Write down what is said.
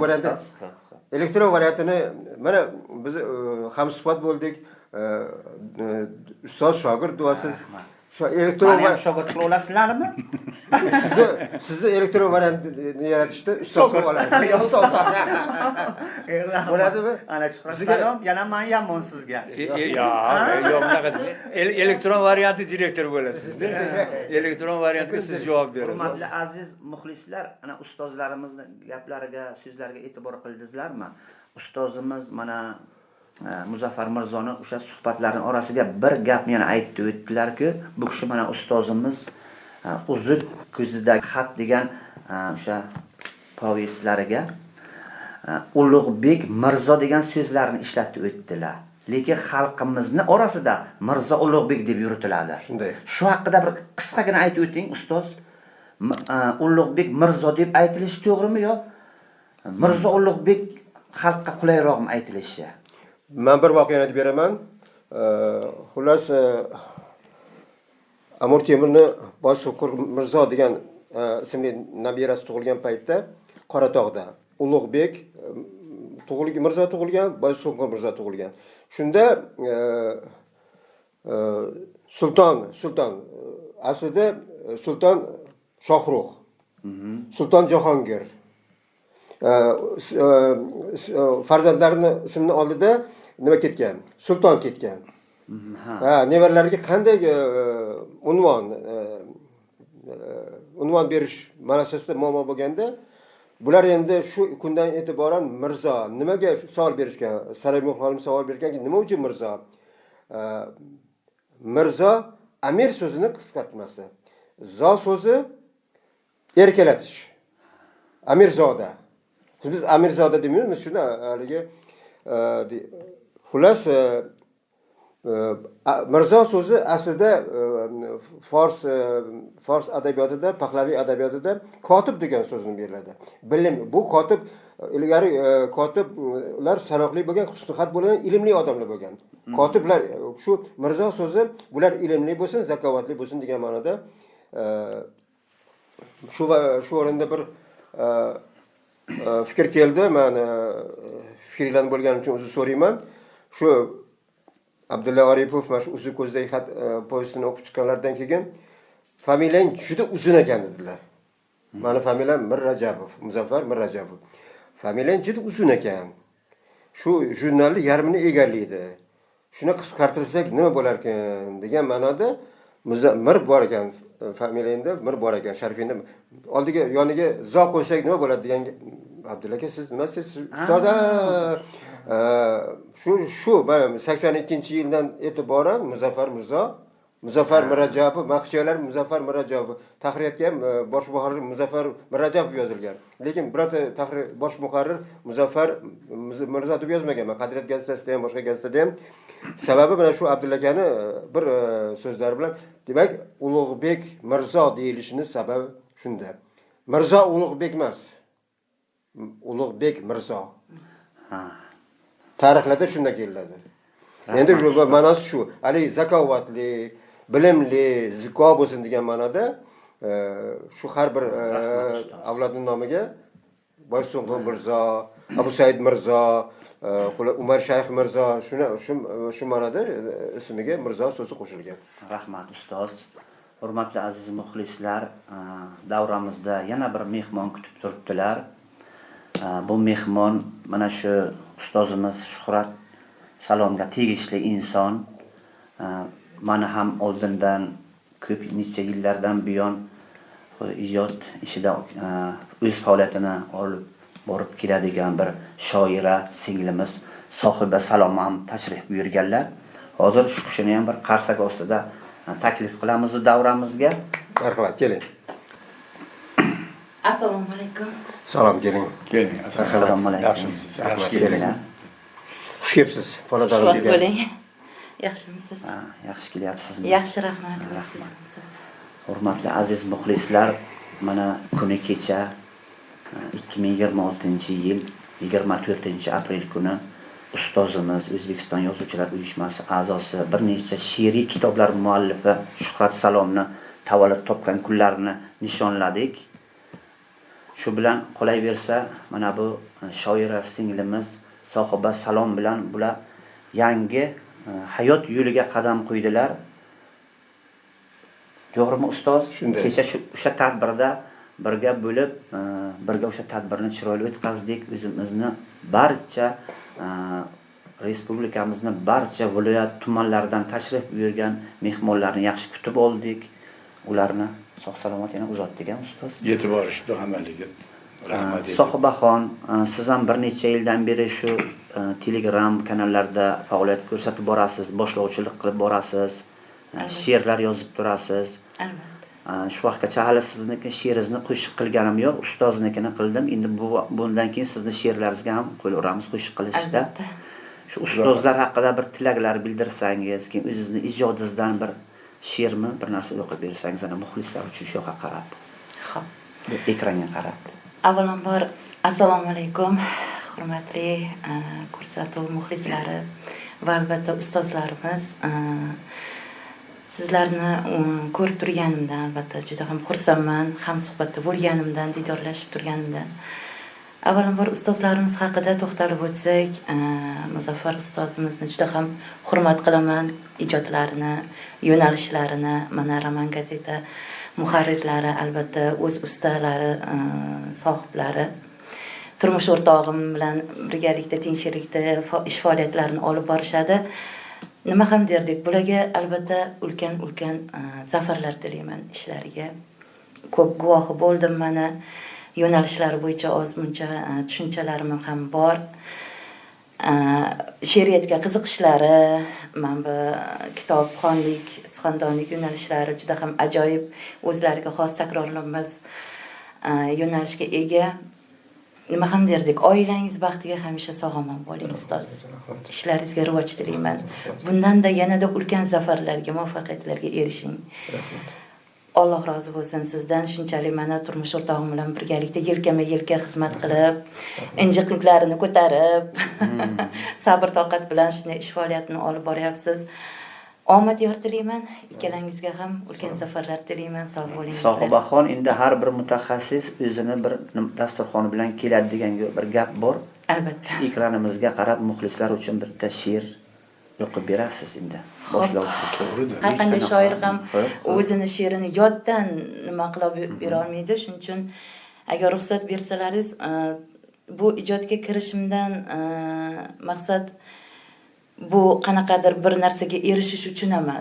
varianti. Elektron variantini mana biz hamsuhbat bo'ldik. Ustoz shogird duosiz. Elektron ham shogird qila olasizlarmi? Sizni elektron variantni yaratishda ustoz qilib oladi. Bo'ladimi? Ana Shuhrat salom, yana men yomon sizga. Yo'q, bunaqa. Elektron varianti direktor bo'lasiz. Elektron variantga siz javob berasiz. Hurmatli aziz muxlislar, ana ustozlarimizning gaplariga, so'zlariga e'tibor qildingizlarmi? Ustozimiz mana Muzaffar Mirzoni o'sha suhbatlarining orasiga bir gapni yana aytib o'tdilar-ku, bu kishi mana ustozimiz Uzuk ko'zidagi xat degan o'sha povestlariga Ulug'bek Mirzo degan so'zlarni ishlatib o'tdilar. Lekin xalqimizning orasida Mirzo Ulug'bek deb yuritiladi. Shunday. Shu haqida bir qisqagina aytib o'ting, ustoz. Ulug'bek Mirzo deb aytilishi to'g'rimi yo Mirzo Ulug'bek xalqqa qulayroqmi aytilishi? Men bir voqeani aytib beraman. Xullas Amir Temurning Boysunqur Mirzo degan ismli nabirasi tug'ilgan paytda Qoratog'da Ulug'bek tug'ilgan, Mirzo tug'ilgan, Boysunqur Mirzo tug'ilgan. Shunda sulton aslida sulton Shohrux, sulton Jahongir farzandlarini ismini oldida nima ketgan? Sulton ketgan. Nevaralariga qanday unvon berish masalasida muammo bo'lganda, bular endi shu kundan e'tiboran Mirzo nimaga savol berishgan? Saroy muxolifim savol berganki, nima uchun Mirzo? Mirzo amir so'zini qisqartmasi. Zo so'zi erkalatish. Amirzoda. Biz Amirzoda demiyoruz, shuni haligi xullas Mirzo so'zi aslida fors adabiyotida, Pahlaviy adabiyotida kotib degan so'zni beriladi. Bilim, bu kotib ilgari kotiblar sanoqli bo'lgan, husnixat bo'lgan, ilmli odamlar bo'lgan. Kotiblar shu Mirzo so'zi bular ilmli bo'lsin, zakovatli bo'lsin degan ma'noda shu o'rinda bir fikr keldi. Men fikrlan bo'lganim uchun uzr so'rayman. Shu Abdulla Aripov mana shu uzun ko'zdagi xat povestini o'qib chiqqanlardan keyin familiyang juda uzun ekan dedilar. Meni familiyam Mirrajabov, Muzaffar Mirrajabov. Familiyang juda uzun ekan. Shu jurnalni yarmini egallaydi. Shuni qisqartirsak nima bo'lar ekan degan ma'noda Mir bor ekan, familiyangda Mir bor ekan, sharifingda. Oldiga yoniga zo qo'ysak nima bo'ladi degan Abdulla aka, siz nima siz ustoz? Shu 82-yildan e'tiboran Muzaffar Mirrajabov, maqchalar Muzaffar Mirrajabov, tahririyatga ham bosh muharrir Muzaffar Mirrajabov yozilgan. Lekin birorta tahrir bosh muharrir Muzaffar Mirzo deb yozmagan. Qadriyat gazetasida ham, boshqa gazetada ham. Sababi mana shu Abdulla akani bir so'zlari bilan, demak, Ulug'bek Mirzo deyilishining sababi shunda. Mirzo Ulug'bek emas. Ulug'bek Mirzo. Tarixlarda shunday keladi. Endi bu ma'nosi shu. Ali zakovatli, bilimli, ziko bo'lsin degan ma'noda shu har bir avlodning nomiga Boysunqur Mirzo, Abu Said Mirzo, Umar Shayx Mirzo shu ma'noda ismiga Mirzo so'zi qo'shilgan. Rahmat ustoz. Hurmatli aziz muxlislar, davramizda yana bir mehmon kutib turibdilar. Bu mehmon mana shu ustozimiz Shuhrat Salomga tegishli inson. Mana ham oldindan ko'p necha yillardan buyon ijod ishida o'z faoliyatini olib borib keladigan bir shoira singlimiz Sohiba Salom ham tashrif buyurganlar. Hozir shu kishini ham bir qarsak ostida taklif qilamiz davramizga. Marhamat, keling. Assalomu alaykum. Salom, keling. Keling. Assalomu alaykum. Yaxshimisiz? Yaxshi kelinglar. Xush kelibsiz. Xonadonimizga. Xush bo'ling. Yaxshimisiz? Yaxshi kelyapsizmi? Yaxshi, rahmat. Sizmisiz? Hurmatli aziz muxlislar, mana kuni kecha 2026-yil 24-aprel kuni ustozimiz O'zbekiston Yozuvchilar uyushmasi a'zosi, bir nechta she'riy kitoblar muallifi Shuhrat Salomni tavallud topgan kunlarini nishonladik. Shu bilan qolayversa, mana bu shoira singlimiz Sohiba Salom bilan bular yangi hayot yo'liga qadam qo'ydilar. To'g'rimi ustoz? Shunday. Kecha o'sha tadbirda birga bo'lib, birga o'sha tadbirni chiroyli o'tkazdik. O'zimizni barcha respublikamizni barcha viloyat tumanlaridan tashrif buyurgan mehmonlarni yaxshi kutib oldik. Ularni sog' salomat yana uzatdik ham ustoz. Yetib borishdi hammaliga. Rahmat. Sohibaxon, siz ham bir necha yildan beri shu Telegram kanallarda faoliyat ko'rsatib borasiz, boshlovchilik qilib borasiz, she'rlar yozib turasiz. Albatta. Shu vaqtgacha hali sizniki she'ringizni qo'shiq qilganim yo'q, ustoznikini qildim. Endi bundan keyin sizni she'rlaringizga ham qo'ylaveramiz qo'shiq qilishda. Albatta. Shu ustozlar haqida bir tilaklar bildirsangiz, keyin o'zingizning ijodingizdan bir she'rmi, bir narsa o'qib bersangiz, ana muxlislar uchun shu yoqqa qarab, Xo'p. ekranga qarab. Avvalambor assalomu alaykum, hurmatli ko'rsatuv muxlislari va albatta ustozlarimiz. Sizlarni ko'rib turganimdan albatta juda ham xursandman, ham suhbatda bo'lganimdan, diydorlashib turganimdan. Avvalambor ustozlarimiz haqida to'xtalib o'tsak, Muzaffar ustozimizni juda ham hurmat qilaman, ijodlarini, yo'nalishlarini, mana Roman gazeta muharrirlari, albatta o'z ustalari, sohiblari. Turmush o'rtog'im bilan birgalikda tinchlikda ish faoliyatlarini olib borishadi. Nima ham derdik, bularga albatta ulkan zafarlar tilayman ishlariga. Ko'p guvohi bo'ldim mana. Yo'nalishlari bo'yicha ozmuncha tushunchalarim ham bor. She'riyatga qiziqishlari, mana bu kitobxonlik, suxandonlik yo'nalishlari juda ham ajoyib, o'zlariga xos takrorlanmas yo'nalishga ega. Nima ham derdik, oilangiz baxtiga hamisha sog'-omon bo'ling ustoz. Ishlaringizga rivoj tilayman. Bundan-da yanada ulkan zafarlarga, muvaffaqiyatlarga erishing. Alloh rozi bo'lsin sizdan. Shunchalik mana turmush o'rtog'im bilan birgalikda yelkama-yelka xizmat qilib, injiqliklarini ko'tarib, sabr toqat bilan shunday ish faoliyatini olib boryapsiz. Omad yor tilayman. Ikkalangizga ham ulkan zafarlar tilayman. Sog' bo'linglar. Sohibaxon, endi har bir mutaxassis o'zini bir dasturxoni bilan keladi degan bir gap bor. Albatta. Ekranimizga qarab muxlislar uchun bitta she'r o'qib berasiz endi. Boshlovchi To'g'ridir. Har qanday shoir ham o'zini she'rini yoddan nima qilib bera olmaydi. Shuning uchun agar ruxsat bersalaringiz, bu ijodga kirishimdan maqsad bu qanaqadir bir narsaga erishish uchun emas.